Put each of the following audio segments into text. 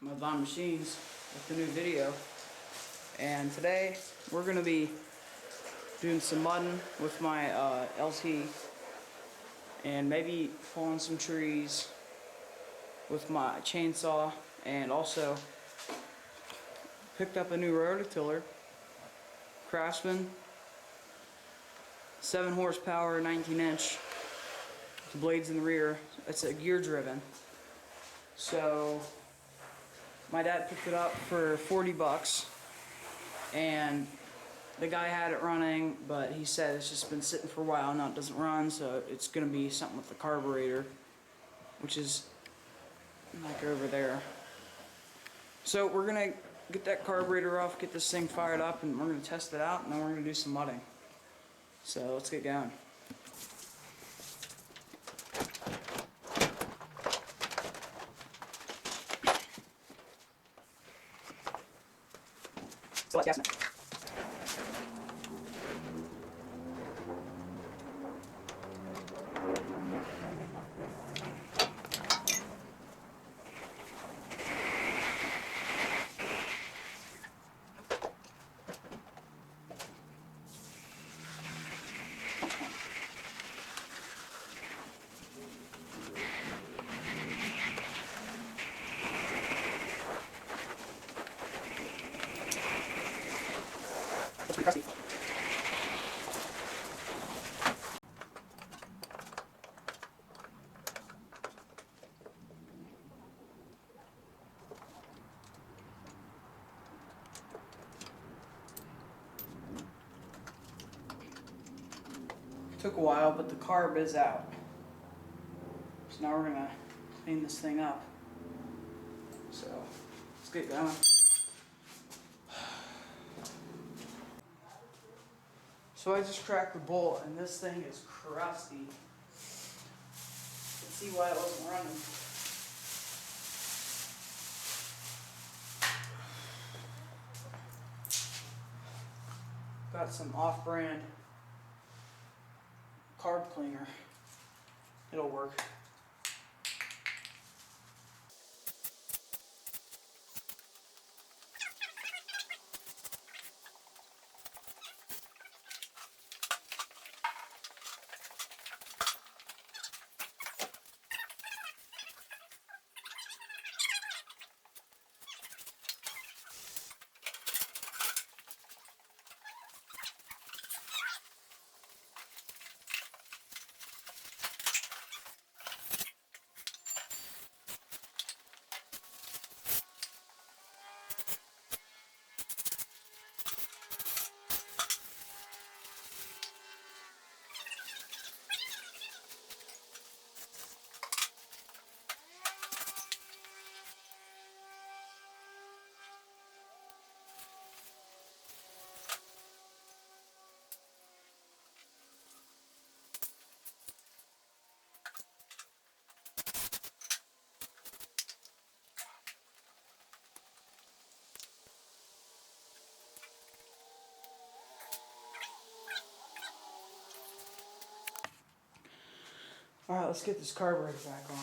my Von Machines with the new video. And today we're going to be doing some mudding with my LT and maybe pulling some trees with my chainsaw, and also picked up a new rototiller, Craftsman, 7 horsepower, 19-inch, the blades in the rear. It's a gear driven. So my dad picked it up for 40 bucks, and the guy had it running, but he said it's just been sitting for a while now, it doesn't run, so it's going to be something with the carburetor, which is like over there. So we're going to get that carburetor off, get this thing fired up, and we're going to test it out, and then we're going to do some mudding. So let's get going. So let's gas it. It's pretty crusty. Took a while, but the carb is out. So now we're gonna clean this thing up. So let's get going. So I just cracked the bolt, and this thing is crusty. You can see why it wasn't running. Got some off-brand carb cleaner. It'll work. Alright, let's get this carburetor back on.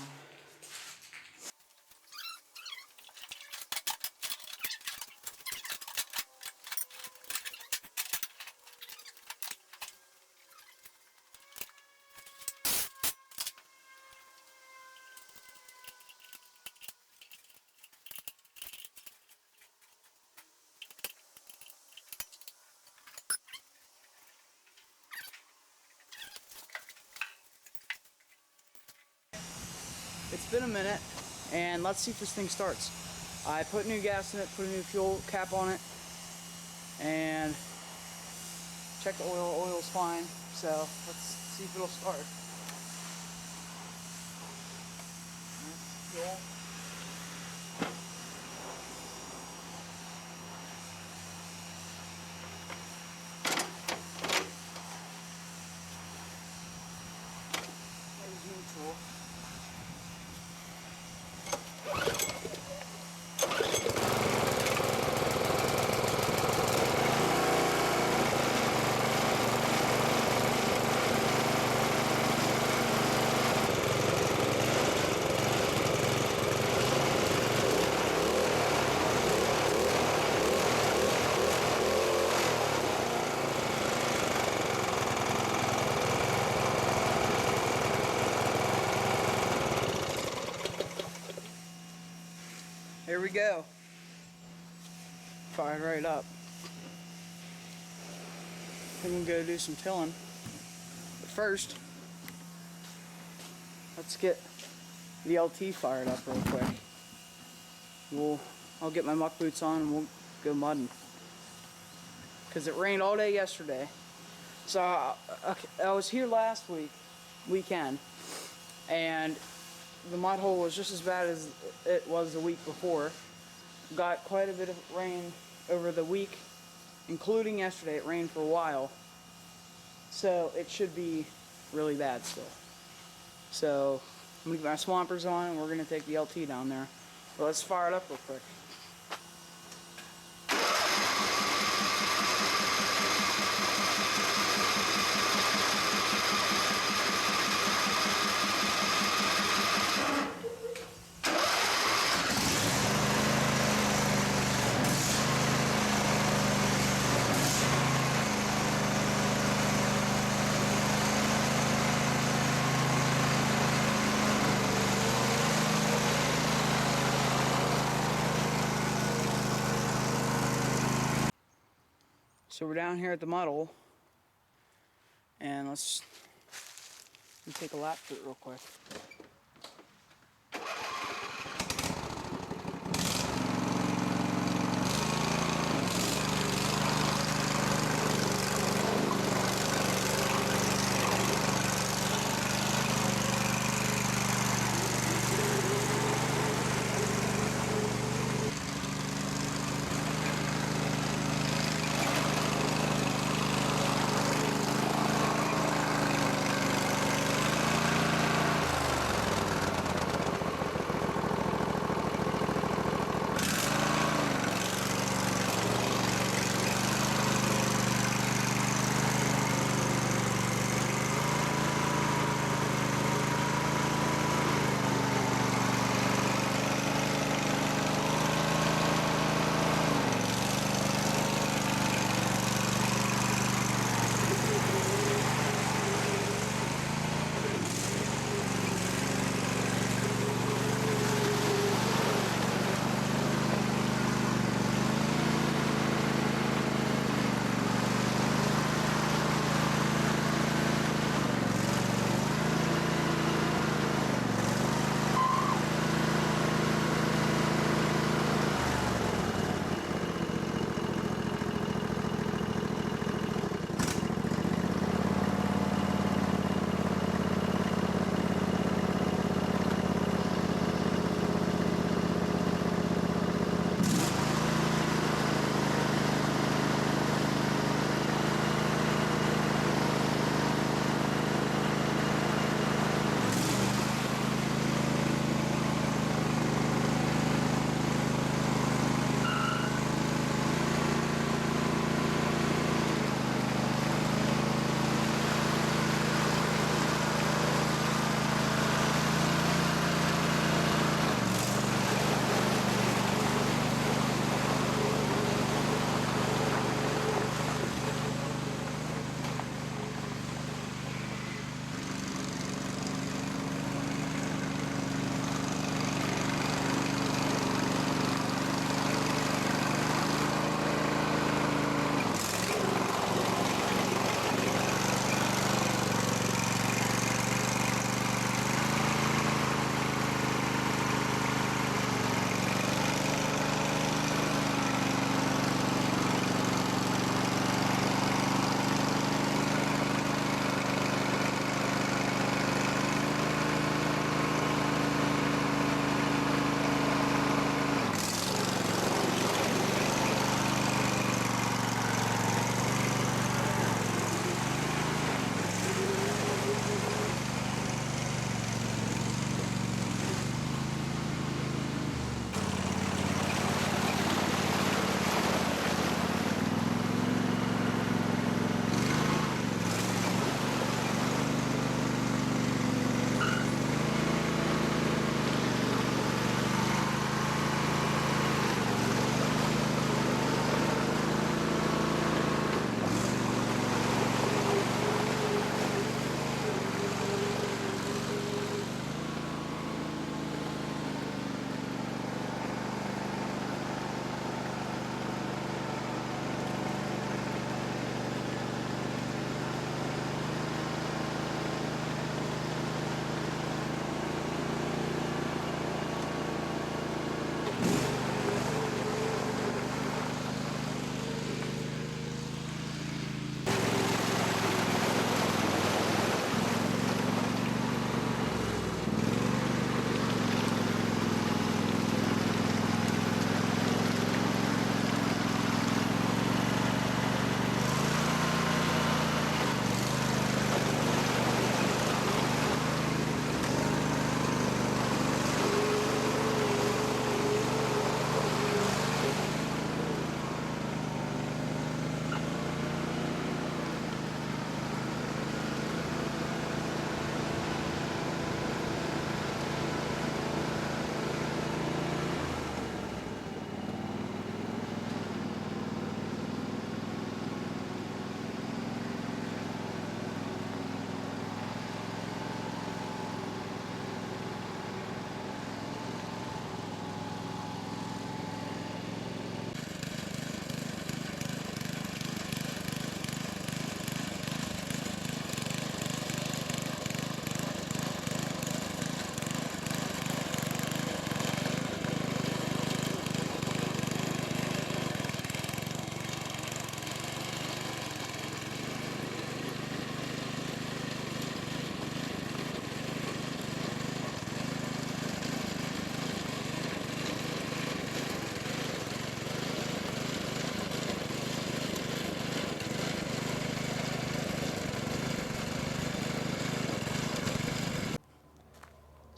It's been a minute, and let's see if this thing starts. I put new gas in it, put a new fuel cap on it, and check the oil. Oil's fine, so let's see if it'll start. Fuel. There's neutral. Here we go. Fired right up. I'm gonna go do some tilling. But first, let's get the LT fired up real quick. I'll get my muck boots on and we'll go mudding. Because it rained all day yesterday. So I was here last weekend, and the mud hole was just as bad as it was the week before. Got quite a bit of rain over the week, including yesterday. It rained for a while, so it should be really bad still. So I'm gonna get my swampers on and we're gonna take the LT down there. But let's fire it up real quick. So we're down here at the muddle, and let me take a lap through it real quick.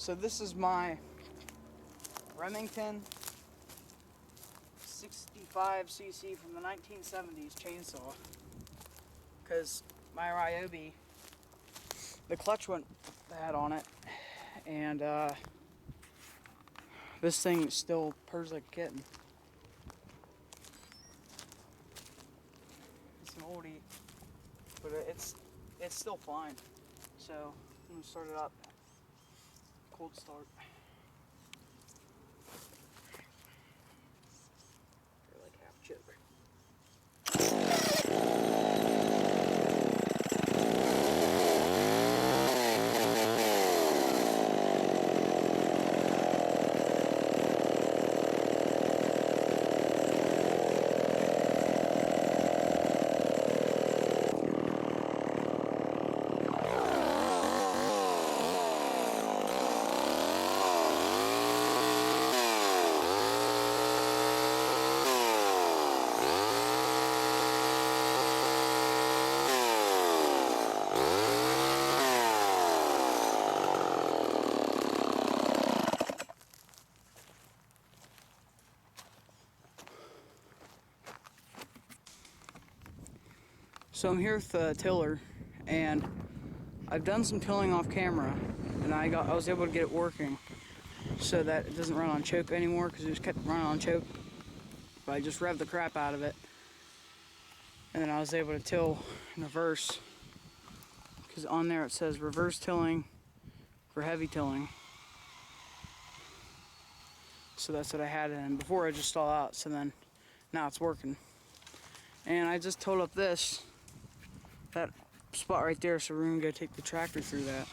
So this is my Remington 65cc from the 1970s chainsaw. Because my Ryobi, the clutch went bad on it, and this thing still purrs like a kitten. It's an oldie, but it's still fine. So I'm gonna start it up. Cold start. They're like half choke. So I'm here with the tiller, and I've done some tilling off camera, and I was able to get it working so that it doesn't run on choke anymore, because it just kept running on choke. But I just revved the crap out of it, and then I was able to till in reverse, because on there it says reverse tilling for heavy tilling. So that's what I had in before. I just stalled out, so then now it's working. And I just tilled up that spot right there, so we're gonna go take the tractor through that.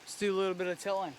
Let's do a little bit of tilling.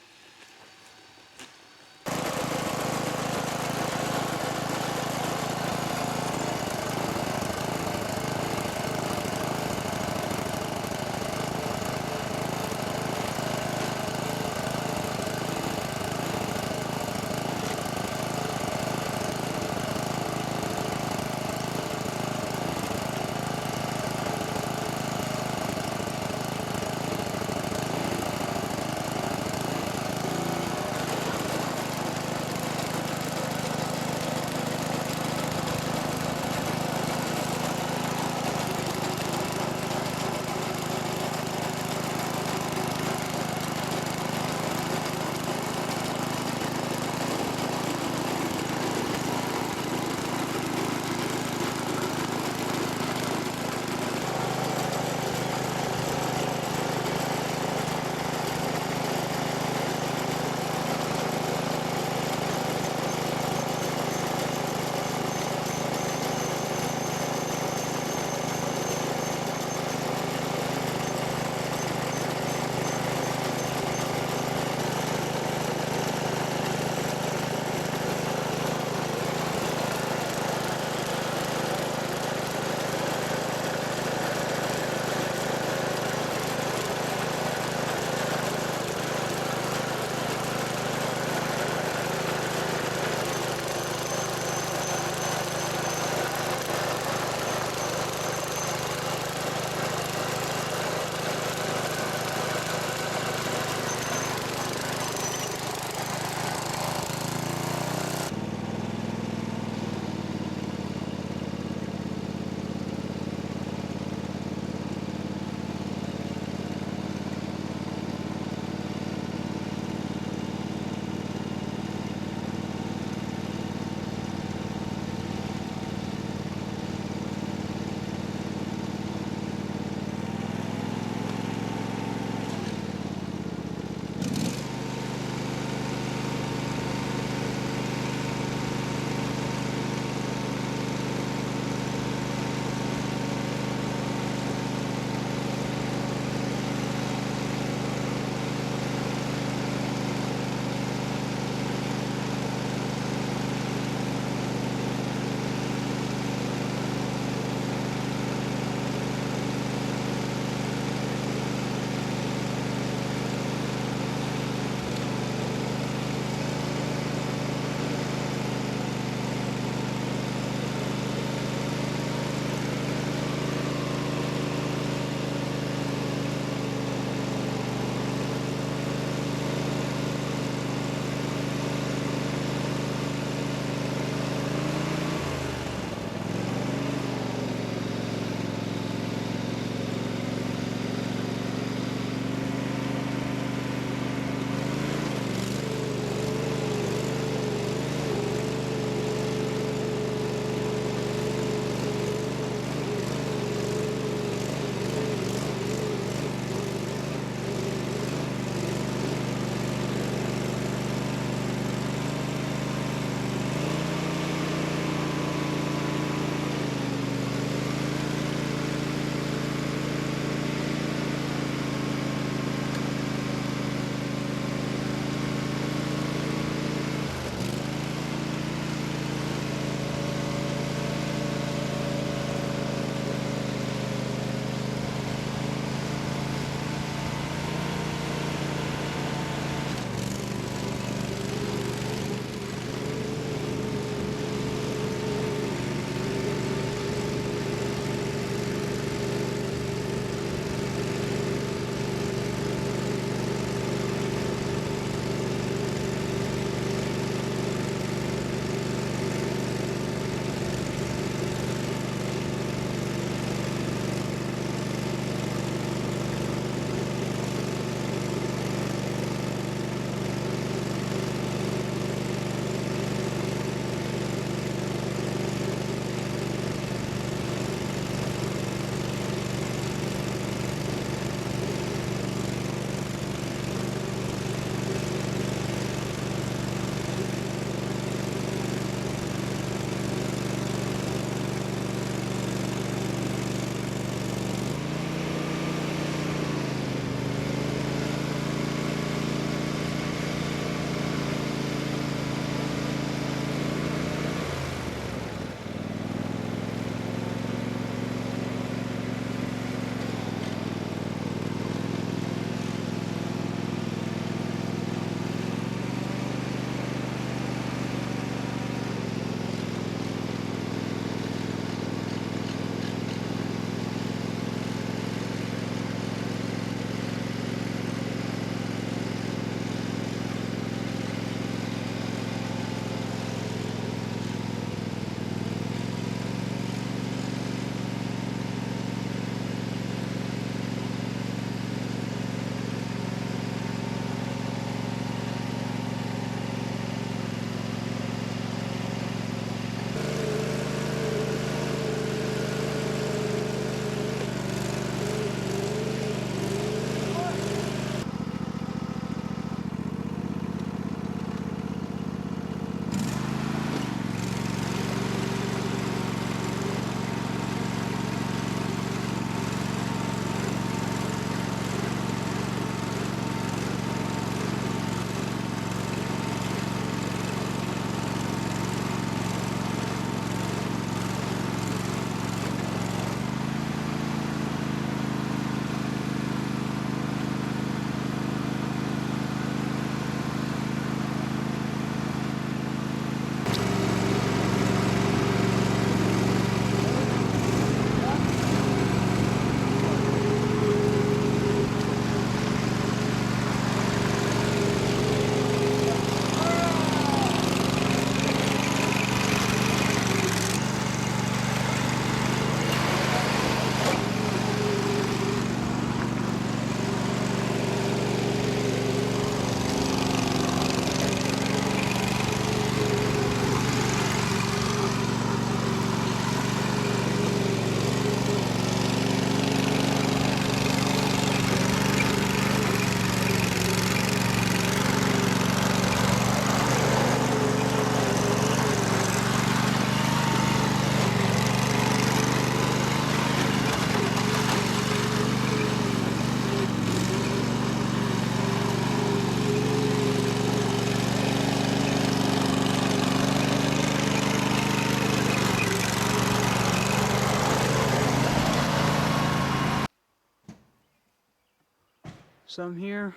So I'm here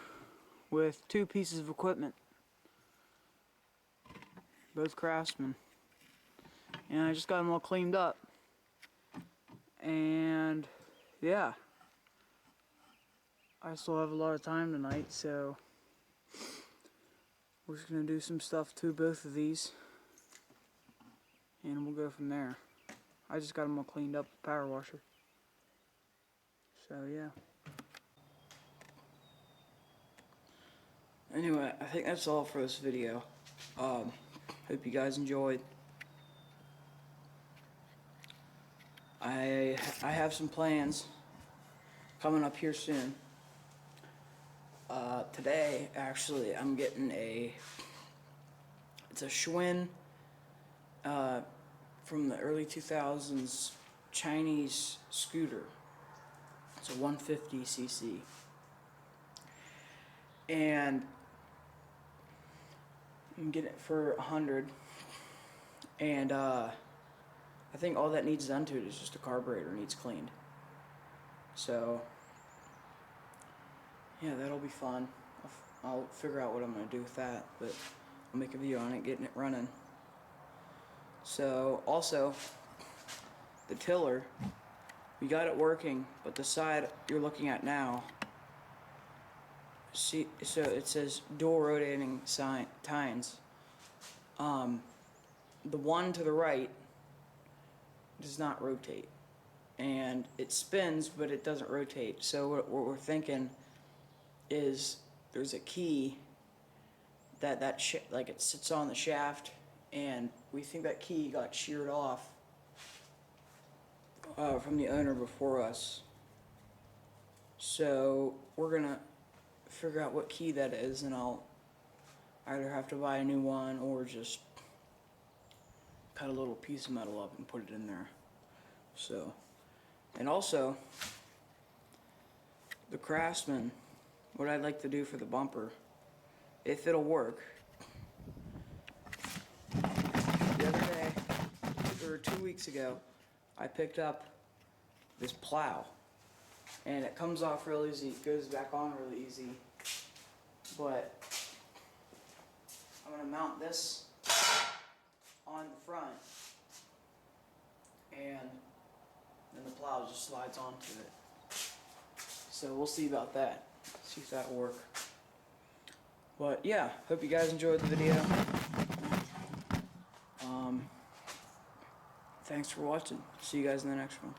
with two pieces of equipment, both Craftsman, and I just got them all cleaned up. And yeah, I still have a lot of time tonight, so we're just gonna do some stuff to both of these, and we'll go from there. I just got them all cleaned up with the power washer. So yeah. Anyway, I think that's all for this video. Hope you guys enjoyed. I have some plans coming up here soon. Today, actually, I'm getting it's a Schwinn from the early 2000s Chinese scooter. It's a 150cc. And you can get it for $100. And I think all that needs done to it is just the carburetor needs cleaned. So yeah, that'll be fun. I'll figure out what I'm going to do with that, but I'll make a video on it, getting it running. So also, the tiller, we got it working, but the side you're looking at now, see, so it says dual rotating tines. The one to the right does not rotate, and it spins, but it doesn't rotate. So what we're thinking is there's a key that like it sits on the shaft, and we think that key got sheared off from the owner before us. So we're gonna figure out what key that is, and I'll either have to buy a new one or just cut a little piece of metal up and put it in there. So, and also the Craftsman, what I'd like to do for the bumper, if it'll work. The other day, or 2 weeks ago, I picked up this plow, and it comes off real easy, it goes back on really easy, but I'm going to mount this on the front, and then the plow just slides onto it. So we'll see about that, see if that'll work. But yeah, hope you guys enjoyed the video. Thanks for watching. See you guys in the next one.